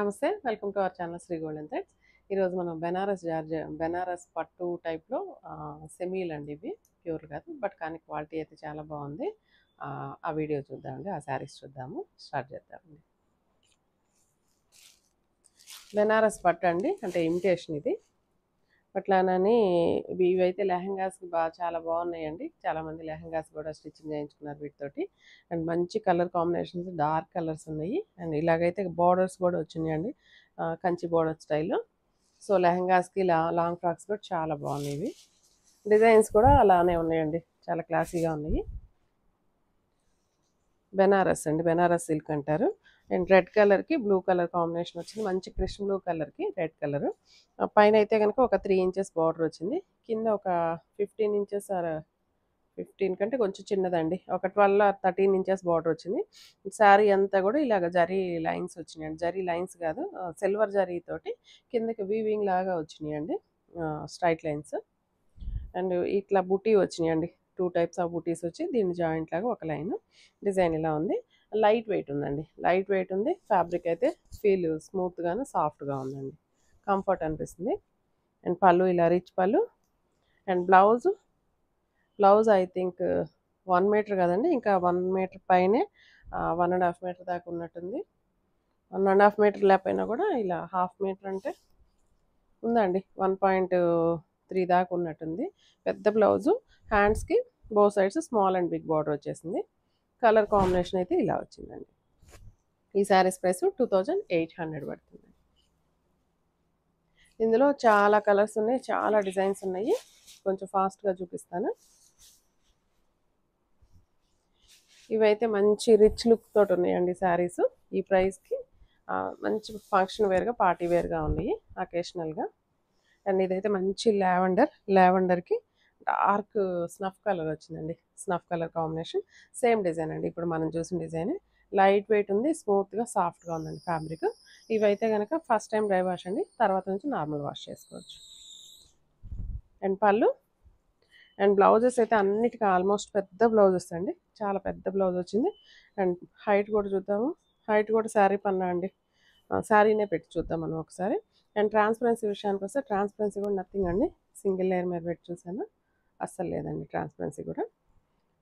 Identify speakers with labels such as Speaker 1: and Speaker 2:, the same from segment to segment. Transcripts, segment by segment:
Speaker 1: నమస్తే, welcome to our channel Shri gold and threads. ఈరోజు మనం బెనారస్ పట్టు టైప్లో సెమీలు అండి. ఇవి ప్యూర్ కాదు, బట్ కానీ క్వాలిటీ అయితే చాలా బాగుంది. ఆ వీడియో చూద్దామండి, ఆ శారీస్ చూద్దాము, స్టార్ట్ చేద్దామండి. బెనారస్ పట్టు అండి, అంటే ఇమిటేషన్ ఇది. అట్లానని ఇవైతే లెహంగాస్కి చాలా బాగున్నాయండి. చాలామంది లెహంగాస్ కూడా స్టిచ్చింగ్ చేయించుకున్నారు వీటితోటి. అండ్ మంచి కలర్ కాంబినేషన్స్, డార్క్ కలర్స్ ఉన్నాయి. అండ్ ఇలాగైతే బార్డర్స్ కూడా వచ్చినాయండి, కంచి బార్డర్ స్టైల్లో. సో లెహంగాస్కి లాంగ్ ఫ్రాక్స్ కూడా చాలా బాగున్నాయి. ఇవి డిజైన్స్ కూడా అలానే ఉన్నాయండి, చాలా క్లాసీగా ఉన్నాయి. బెనారస్ అండి, బెనారస్ సిల్క్ అంటారు. అండ్ రెడ్ కలర్కి బ్లూ కలర్ కాంబినేషన్ వచ్చింది, మంచి క్రిష్ బ్లూ కలర్కి రెడ్ కలర్. పైన అయితే కనుక ఒక 3 ఇంచెస్ బార్డర్ వచ్చింది, కింద ఒక 15 ఇంచెస్ 15 కంటే కొంచెం చిన్నదండి, ఒక 12 or 13 ఇంచెస్ బార్డర్ వచ్చింది. శారీ అంతా కూడా ఇలాగ జరీ లైన్స్ వచ్చినాయండి. జరీ లైన్స్ కాదు, సిల్వర్ జరీ తోటి కిందకి వీవింగ్ లాగా వచ్చినాయండి, స్ట్రైట్ లైన్స్. అండ్ ఇట్లా బుటీ వచ్చినాయండి, 2 టైప్స్ ఆఫ్ బుటీస్ వచ్చి దీని జాయింట్ లాగా ఒక లైన్ డిజైన్ ఇలా ఉంది. లైట్ వెయిట్ ఉందండి, లైట్ వెయిట్ ఉంది. ఫ్యాబ్రిక్ అయితే ఫీల్ స్మూత్గాను సాఫ్ట్గా ఉందండి, కంఫర్ట్ అనిపిస్తుంది. అండ్ పళ్ళు ఇలా రిచ్ పళ్ళు. And blouse I think 1 meter కదండి, ఇంకా 1 మీటర్ పైనే, 1.5 మీటర్ దాకా ఉన్నట్టుంది. 1.5 మీటర్ లేకపోయినా కూడా ఇలా హాఫ్ మీటర్ అంటే ఉందండి, 1.3 దాకా ఉన్నట్టుంది. పెద్ద బ్లౌజు. హ్యాండ్స్కి both sides small and big border వచ్చేసింది. కలర్ కాంబినేషన్ అయితే ఇలా వచ్చిందండి. ఈ శారీస్ ప్రైస్ 2800 పడుతుంది. ఇందులో చాలా కలర్స్ ఉన్నాయి, చాలా డిజైన్స్ ఉన్నాయి. కొంచెం ఫాస్ట్గా చూపిస్తాను. ఇవైతే మంచి రిచ్ లుక్ తోటి ఉన్నాయండి శారీస్. ఈ ప్రైస్కి మంచి ఫంక్షన్ వేర్గా, పార్టీ వేర్గా ఉన్నాయి, అకేషనల్గా. అండ్ ఇదైతే మంచి లావెండర్కి డార్క్ స్నఫ్ కలర్ వచ్చిందండి, snuff colour combination. Same design అండి, ఇప్పుడు మనం చూసిన డిజైన్. లైట్ వెయిట్ ఉంది, స్మూత్గా సాఫ్ట్గా ఉందండి ఫ్యాబ్రిక్. ఇవైతే కనుక ఫస్ట్ టైం డ్రై వాష్ అండి, తర్వాత నుంచి నార్మల్ వాష్ చేసుకోవచ్చు. అండ్ పళ్ళు. అండ్ బ్లౌజెస్ అయితే అన్నిటికీ ఆల్మోస్ట్ పెద్ద బ్లౌజెస్ అండి, చాలా పెద్ద బ్లౌజ్ వచ్చింది. అండ్ హైట్ కూడా చూద్దాము. హైట్ కూడా శారీ పన్నా అండి, శారీనే పెట్టి చూద్దాం మనం ఒకసారి. అండ్ ట్రాన్స్పరెన్సీ విషయానికి వస్తే ట్రాన్స్పరెన్సీ కూడా నథింగ్ అండి, సింగిల్ లేయర్ మీద పెట్టి చూసాను, అస్సలు లేదండి ట్రాన్స్పరెన్సీ కూడా.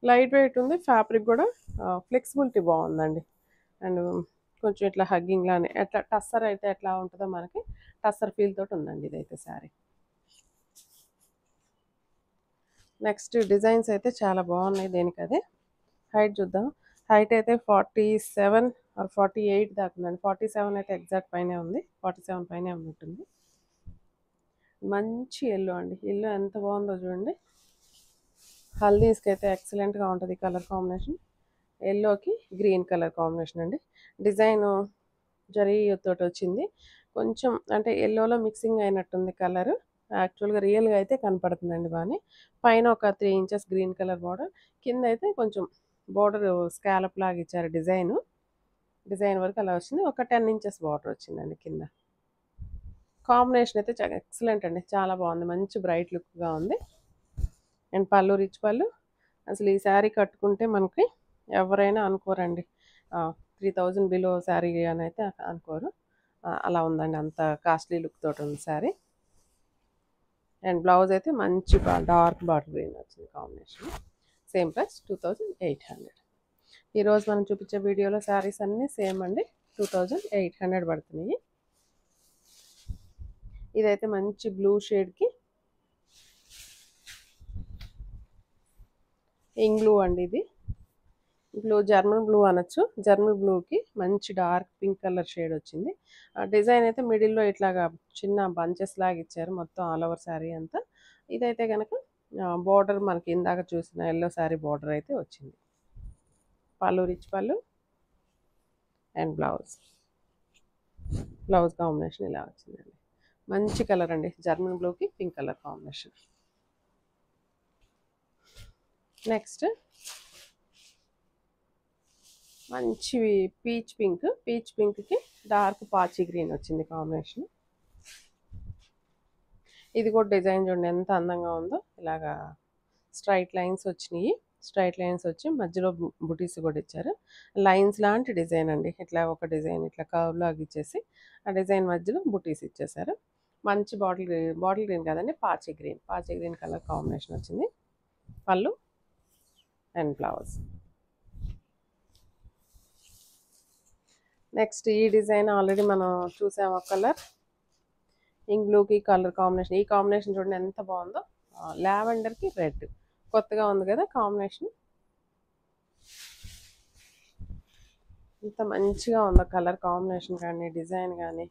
Speaker 1: లైట్ వెయిట్ ఉంది, ఫ్యాబ్రిక్ కూడా ఫ్లెక్సిబిలిటీ బాగుందండి. అండ్ కొంచెం ఇట్లా హగ్గింగ్ లానే, ఎట్లా టస్సర్ అయితే ఎట్లా ఉంటుందో మనకి టస్సర్ ఫీల్ తోటి ఉందండి ఇదైతే శారీ. నెక్స్ట్ డిజైన్స్ అయితే చాలా బాగున్నాయి, దేనికి అదే. హైట్ చూద్దాం. హైట్ అయితే 47 or 48 దాకా ఉందండి. 47 అయితే ఎగ్జాక్ట్ పైనే ఉంది, 47 పైనే ఉన్నట్టుంది. మంచి ఎల్లో అండి, ఎల్లో ఎంత బాగుందో చూడండి. హల్దీస్కి అయితే ఎక్సలెంట్గా ఉంటుంది కలర్ కాంబినేషన్. ఎల్లోకి గ్రీన్ కలర్ కాంబినేషన్ అండి. డిజైన్ జరీ తోటి వచ్చింది, కొంచెం అంటే ఎల్లోలో మిక్సింగ్ అయినట్టుంది కలర్. యాక్చువల్గా రియల్గా అయితే కనపడుతుందండి బాగానే. పైన ఒక 3 ఇంచెస్ గ్రీన్ కలర్ బార్డర్, కింద అయితే కొంచెం బార్డర్ స్కాలప్ లాగా ఇచ్చారు. డిజైన్ వరకు అలా వచ్చింది. ఒక 10 ఇంచెస్ బార్డర్ వచ్చిందండి కింద. కాంబినేషన్ అయితే చాలా ఎక్సలెంట్ అండి, చాలా బాగుంది, మంచి బ్రైట్ లుక్గా ఉంది. అండ్ పళ్ళు రిచ్ పళ్ళు. అసలు ఈ శారీ కట్టుకుంటే మనకి ఎవరైనా అనుకోరండి, 3000 బిలో శారీ అని అయితే అనుకోరు. అలా ఉందండి, అంత కాస్ట్లీ లుక్ తోటి ఉంది శారీ. అండ్ బ్లౌజ్ అయితే మంచి డార్క్ బాటిల్ గ్రీన్ వచ్చింది కాంబినేషన్. Same price 2800. ఈరోజు మనం చూపించే వీడియోలో శారీస్ అన్నీ సేమ్ అండి, 2800 పడుతున్నాయి. ఇదైతే మంచి బ్లూ షేడ్కి ఇంగ్ బ్లూ అండి, ఇది బ్లూ జర్మన్ బ్లూ అనొచ్చు. జర్మన్ బ్లూకి మంచి డార్క్ పింక్ కలర్ షేడ్ వచ్చింది. డిజైన్ అయితే మిడిల్లో ఇట్లాగా చిన్న బంచెస్ లాగా ఇచ్చారు మొత్తం ఆల్ ఓవర్ శారీ అంతా. ఇదైతే కనుక బార్డర్ మనకి ఇందాక చూసిన ఎల్లో శారీ బార్డర్ అయితే వచ్చింది. పళ్ళు రిచ్ పళ్ళు. అండ్ బ్లౌజ్ కాంబినేషన్ ఇలా వచ్చిందండి, మంచి కలర్ అండి, జర్మన్ బ్లూకి పింక్ కలర్ కాంబినేషన్. నెక్స్ట్ మంచి పీచ్ పింక్కి డార్క్ పాచి గ్రీన్ వచ్చింది కాంబినేషన్. ఇది కూడా డిజైన్ చూడండి ఎంత అందంగా ఉందో, ఇలాగా స్ట్రైట్ లైన్స్ వచ్చినాయి. స్ట్రైట్ లైన్స్ వచ్చి మధ్యలో బుటీస్ కూడా ఇచ్చారు. లైన్స్ లాంటి డిజైన్ అండి. ఇట్లా ఒక డిజైన్ ఇట్లా కర్వ్ లాగా ఇచ్చేసి ఆ డిజైన్ మధ్యలో బుటీస్ ఇచ్చేసారు. మంచి బాటిల్ గ్రీన్ కాదండి, పాచి గ్రీన్ కలర్ కాంబినేషన్ వచ్చింది. పళ్ళు అండ్ బ్లౌజ్. నెక్స్ట్ ఈ డిజైన్ ఆల్రెడీ మనం చూసాం. ఒక కలర్ ఇంక్ బ్లూకి కలర్ కాంబినేషన్. ఈ కాంబినేషన్ చూడండి ఎంత బాగుందో. లావెండర్కి రెడ్ కొత్తగా ఉంది కదా కాంబినేషన్. ఇంత మంచిగా ఉందో కలర్ కాంబినేషన్ కానీ డిజైన్ కానీ.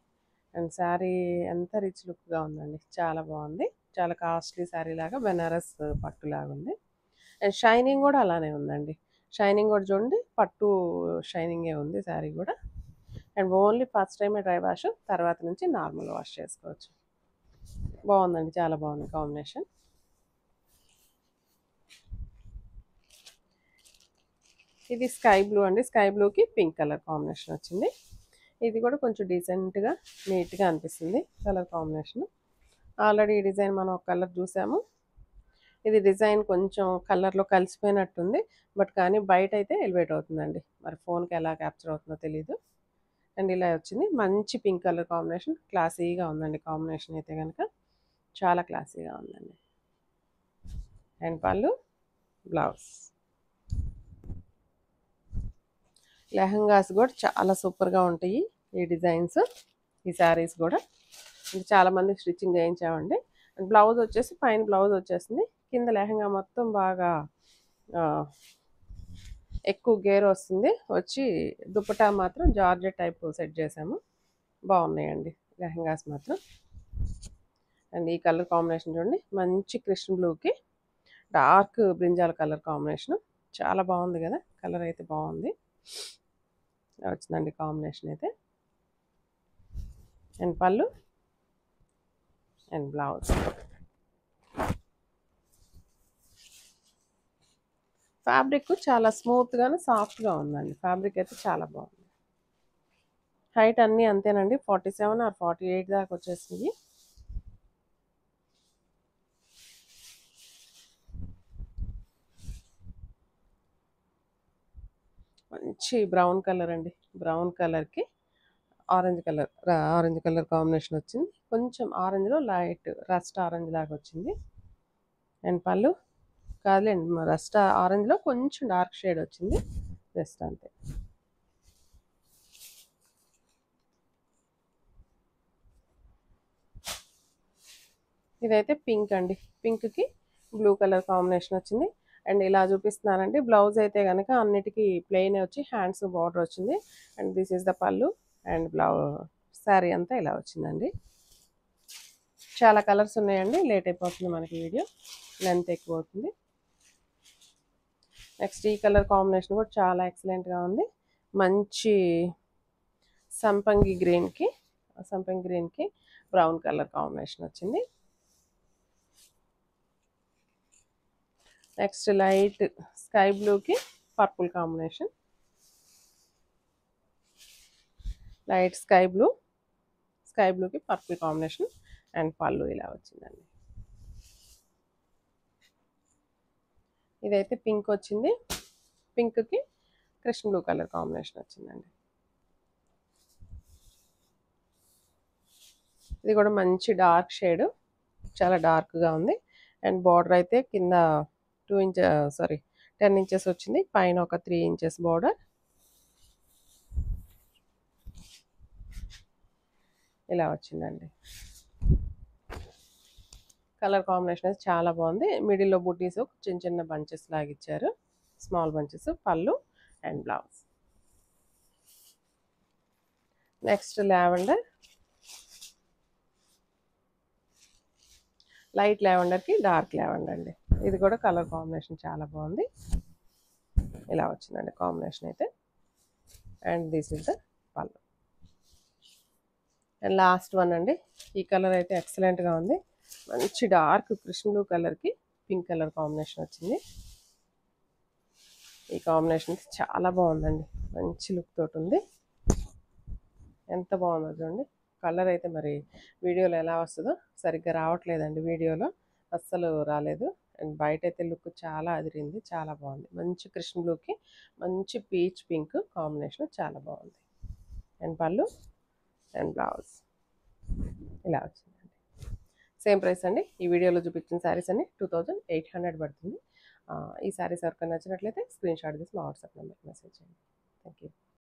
Speaker 1: అండ్ శారీ ఎంత రిచ్ లుక్గా ఉందండి, చాలా బాగుంది. చాలా కాస్ట్లీ శారీ లాగా బెనారస్ పట్టు లాగా ఉంది. అండ్ షైనింగ్ కూడా అలానే ఉందండి. షైనింగ్ కూడా చూడండి, పట్టు షైనింగే ఉంది శారీ కూడా. అండ్ ఓన్లీ ఫస్ట్ టైమే డ్రై వాష్, తర్వాత నుంచి నార్మల్ వాష్ చేసుకోవచ్చు. బాగుందండి, చాలా బాగుంది కాంబినేషన్. ఇది స్కై బ్లూ అండి. స్కై బ్లూకి పింక్ కలర్ కాంబినేషన్ వచ్చింది. ఇది కూడా కొంచెం డీసెంట్గా నీట్గా అనిపిస్తుంది కలర్ కాంబినేషన్. ఆల్రెడీ ఈ డిజైన్ మనం ఒక కలర్ చూసాము. ఇది డిజైన్ కొంచెం కలర్లో కలిసిపోయినట్టుంది, బట్ కానీ బయట అయితే ఎలివేట్ అవుతుందండి. మరి ఫోన్కి ఎలా క్యాప్చర్ అవుతుందో తెలీదు. అండ్ ఇలా వచ్చింది మంచి పింక్ కలర్ కాంబినేషన్. క్లాసీగా ఉందండి కాంబినేషన్ అయితే కనుక, చాలా క్లాసీగా ఉందండి. అండ్ పళ్ళు, బ్లౌజ్. లెహంగాస్ కూడా చాలా సూపర్గా ఉంటాయి ఈ డిజైన్స్, ఈ శారీస్ కూడా. చాలామంది స్టిచ్చింగ్ చేయించామండి. అండ్ బ్లౌజ్ వచ్చేసి పైన బ్లౌజ్ వచ్చేసింది, కింద లెహంగా మొత్తం బాగా ఎక్కువ గేర్ వస్తుంది వచ్చి. దుపట్టా మాత్రం జార్జెట్ టైప్ సెట్ చేసాము. బాగున్నాయండి లెహంగాస్ మాత్రం. అండ్ ఈ కలర్ కాంబినేషన్ చూడండి, మంచి కృష్ణ బ్లూకి డార్క్ బ్రింజాల్ కలర్ కాంబినేషన్. చాలా బాగుంది కదా, కలర్ అయితే బాగుంది వచ్చిందండి కాంబినేషన్ అయితే. అండ్ పళ్ళు అండ్ బ్లౌజ్. ఫ్యాబ్రిక్ చాలా స్మూత్గాను సాఫ్ట్గా ఉందండి. ఫ్యాబ్రిక్ అయితే చాలా బాగుంది. హైట్ అన్నీ అంతేనండి, 47 ఆర్ 48 దాకా వచ్చేసింది. మంచి బ్రౌన్ కలర్ అండి. బ్రౌన్ కలర్కి ఆరెంజ్ కలర్ కాంబినేషన్ వచ్చింది. కొంచెం ఆరెంజ్లో లైట్ రస్ట్ ఆరెంజ్ లాగా వచ్చింది. అండ్ పళ్ళు కాదులేండి, రస్ట్ ఆరెంజ్లో కొంచెం డార్క్ షేడ్ వచ్చింది జస్ట్ అంతే. ఇదైతే పింక్ అండి. పింక్కి బ్లూ కలర్ కాంబినేషన్ వచ్చింది. అండ్ ఇలా చూపిస్తున్నానండి. బ్లౌజ్ అయితే కనుక అన్నిటికీ ప్లెయిన్ వచ్చి హ్యాండ్స్ బార్డర్ వచ్చింది. అండ్ దిస్ ఈస్ ద పళ్ళు అండ్ శారీ అంతా ఇలా వచ్చిందండి. చాలా కలర్స్ ఉన్నాయండి, లేట్ అయిపోతుంది మనకి వీడియో, లెంత్ ఎక్కువ అవుతుంది. నెక్స్ట్ ఈ కలర్ కాంబినేషన్ కూడా చాలా ఎక్సలెంట్గా ఉంది. మంచి సంపంగి గ్రీన్కి బ్రౌన్ కలర్ కాంబినేషన్ వచ్చింది. నెక్స్ట్ లైట్ స్కై బ్లూకి పర్పుల్ కాంబినేషన్. లైట్ స్కై బ్లూకి పర్పుల్ కాంబినేషన్. అండ్ పళ్ళు ఇలా వచ్చిందండి. ఇదైతే పింక్ వచ్చింది, పింక్కి కృష్ణ బ్లూ కలర్ కాంబినేషన్ వచ్చిందండి. ఇది కూడా మంచి డార్క్ షేడ్, చాలా డార్క్గా ఉంది. అండ్ బార్డర్ అయితే కింద 10 ఇంచెస్ వచ్చింది, పైన ఒక 3 ఇంచెస్ బార్డర్ ఇలా వచ్చిందండి. కలర్ కాంబినేషన్ అయితే చాలా బాగుంది. మిడిల్లో బుటీస్ చిన్న చిన్న బంచెస్ లాగా ఇచ్చారు, స్మాల్ బంచెస్. పళ్ళు and blouse. Next lavender, light లావెండర్కి డార్క్ లావెండర్ అండి. ఇది కూడా కలర్ కాంబినేషన్ చాలా బాగుంది. ఇలా వచ్చిందండి కాంబినేషన్ అయితే. అండ్ దిస్ ఇస్ ద పళ్ళు. అండ్ లాస్ట్ వన్ అండి. ఈ కలర్ అయితే ఎక్సలెంట్గా ఉంది. మంచి డార్క్ కృష్ణ బ్లూ కలర్కి పింక్ కలర్ కాంబినేషన్ వచ్చింది. ఈ కాంబినేషన్ చాలా బాగుందండి, మంచి లుక్ తోటి ఉంది. ఎంత బాగుందో చూడండి. కలర్ అయితే మరి వీడియోలో ఎలా వస్తుందో సరిగ్గా రావట్లేదండి, వీడియోలో అస్సలు రాలేదు. అండ్ బయట అయితే లుక్ చాలా అదిరింది, చాలా బాగుంది. మంచి కృష్ణ బ్లూకి మంచి పీచ్ పింక్ కాంబినేషన్ చాలా బాగుంది. అండ్ పళ్ళు అండ్ బ్లౌజ్ ఇలా వచ్చిందండి. సేమ్ ప్రైస్ అండి. ఈ వీడియోలో చూపించిన శారీస్ అన్ని 2800 పడుతుంది. ఈ శారీస్ ఎవరికైనా నచ్చినట్లయితే స్క్రీన్ షాట్ తీసి మా వాట్సాప్ నెంబర్కి మెసేజ్ చేయండి. Thank you.